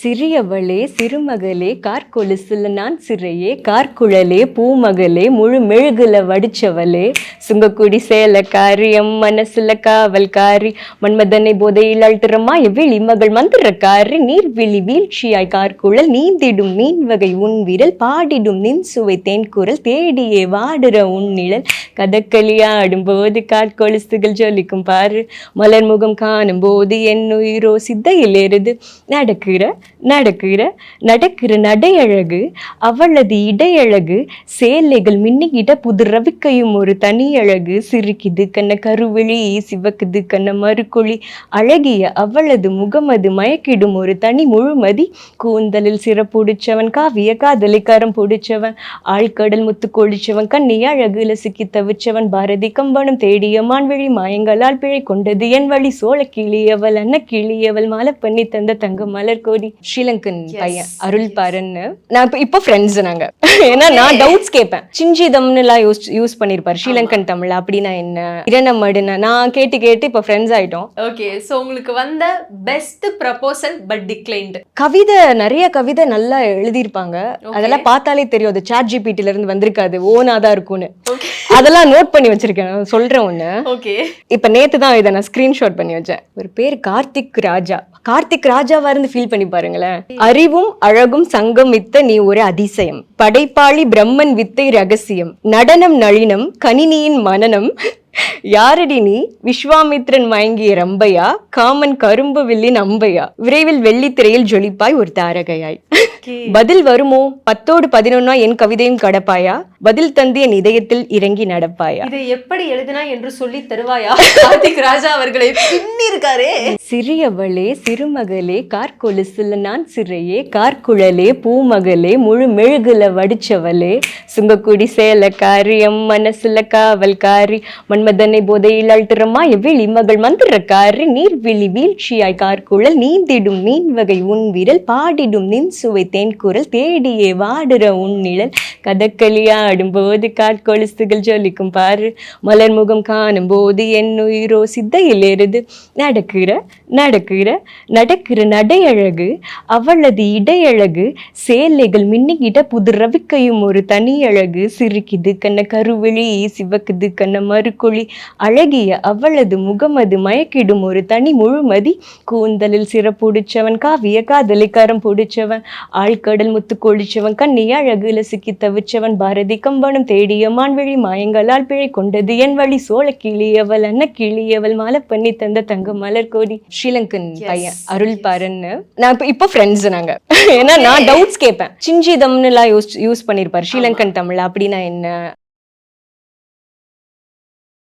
சிறியவளே சிறுமகளே கார்கொலுசுல நான் சிறையே கார்குழலே பூமகளே முழு மெழுகுல வடிச்சவளே சுங்கக்குடி சேலக்காரி எம் மனசுல காவல்காரி மன்மதனை போதையில் அழ்த்துறமா எவ்விழி மகள் மந்திரக்காரி நீர்விழி வீழ்ச்சியாய் கார்குழல் நீந்திடும் மீன் வகை உன் விரல் பாடிடும் நின் சுவை தேன்குரல் தேடியே வாடுற உன் நிழல் கதக்களியாடும் போது கார்கொலுசுகள் ஜொலிக்கும் பாரு மலர் முகம் காணும் போது என் உயிரோ சித்தையில் ஏறுது நடக்கிற நடையழகு அவளது இடையழகு சேலைகள் மின்னிக்கிட்ட புது ரவிக்கையும் ஒரு தனி அழகு சிரிக்குது கண்ண கருவிழி சிவக்குது கண்ண மறுக்குழி அழகிய அவளது முகமது மயக்கிடும் ஒரு தனி முழுமதி கூந்தலில் சிறப்புடிச்சவன் காவிய காதலிக்காரம் பிடிச்சவன் ஆழ்கடல் முத்து கொழிச்சவன் கண்ணி அழகுல சிக்கி தவிச்சவன் பாரதி கம்பனும் தேடிய மான்வழி மாயங்களால் பிழை கொண்டது என் வழி சோழ கிளியவள் அன்ன கிளியவள் மாலை பண்ணி தந்த தங்க மலர் கோடி ஸ்ரீலங்கன் பையன் அருள் பாருன்னு நான் இப்போ ஃப்ரெண்ட்ஸ் நாங்க ஏன்னா நான் டவுட்ஸ் கேட்பேன் சிஞ்சிதம்னு எல்லாம் யூஸ் பண்ணிருப்பாரு ஸ்ரீலங்கன் தமிழ் அப்படின்னா என்ன இரணமடுனா நான் கேட்டு இப்போ ஃப்ரெண்ட்ஸ் ஆயிட்டோம். ஓகே, சோ உங்களுக்கு வந்த பெஸ்ட் ப்ரப்போசல் பட் டிக்ளைன்ட் நிறைய கவிதை நல்லா எழுதியிருப்பாங்க. அதெல்லாம் பார்த்தாலே தெரியும் அது சாட் ஜிபிடில இருந்து வந்திருக்காது, ஓனாதான் இருக்கும்னு. அதெல்லாம் நோட் பண்ணி வச்சிருக்கேன், சொல்றேன் ஒண்ணு. ஓகே, இப்ப நேத்து தான் இதை நான் ஸ்கிரீன்ஷாட் பண்ணி வச்சேன். ஒரு பேர் கார்த்திக் ராஜாவா இருந்து ஃபீல் பண்ணி பாருங்களேன். அறிவும் அழகும் சங்கமித்த நீ ஒரு அதிசயம், படைப்பாளி பிரம்மன் வித்தை ரகசியம், நடனம் நளினம் கணினியின் மனனம், யாரடி நீ விஸ்வாமித்ரன் மயங்கிய ரம்பையா, காமன் கரும்பு வில்லின் அம்பையா, விரைவில் வெள்ளித்திரையில் ஜொலிப்பாய் ஒரு தாரகையாய். பதில் வருமோ 10-11 என் கவிதையும் கடப்பாயா, பதில் தந்து என் இதயத்தில் இறங்கி நடப்பாயா. இதை எப்படி எழுதினா என்று சொல்லி தருவாயா? கார்த்திக் ராஜா அவர்களை பின்னி இருக்காரே. சிறியவளே சிறுமகளே கார்கொலுசுல நான் சிறையே கார்குழலே பூமகளே முழு மெழுகுல வடிச்சவளே சுங்கக்குடி சேலக்காரி எம் மனசுல காவல்காரி மன்மதனை போதையில் அழ்த்துறமா எவ்விழி மகள் மந்திரக்காரி நீர்விழி வீழ்ச்சியாய் கார்குழல் நீந்திடும் மீன் வகை உன் விரல் பாடிடும் நின் சுவை தேன்குரல் தேடியே வாடுற உன் நிழல் கதக்களியாடும் போது காட்கொலுசுகள் ஜொலிக்கும் பாரு மலர் முகம் காணும் போது என் உயிரோ சித்தையில் ஏறுது நடக்கிற நடையழகு அவளது இடையழகு சேலைகள் மின்னிக்கிட்ட புது ரவிக்கையும் ஒரு தனி அழகு சிரிக்குது கண்ண கருவிழி சிவக்குது கண்ண மறுக்குழி அழகிய அவளது முகமது மயக்கிடும் ஒரு தனி முழுமதி கூந்தலில் சிறப்புடிச்சவன் காவிய காதலிக்காரம் பிடிச்சவன் ஆழ்கடல் முத்து கொழிச்சவன் கண்ணி அழகுல சிக்கி தவிச்சவன் பாரதி கம்பனும் தேடிய மான்வழி மாயங்களால் பிழை கொண்டது என் வழி சோழ கிளியவள் அன்ன கிளியவள் மாலை பண்ணி தந்த தங்க மலர் கோடி ஸ்ரீலங்கன் பையன் அருள் பாருன்னு நான் இப்போ ஃப்ரெண்ட்ஸ் நாங்க ஏன்னா நான் டவுட்ஸ் கேட்பேன். சிஞ்சிதம்னு எல்லாம் யூஸ் பண்ணிருப்பாரு ஸ்ரீலங்கன் தமிழ் அப்படின்னா என்ன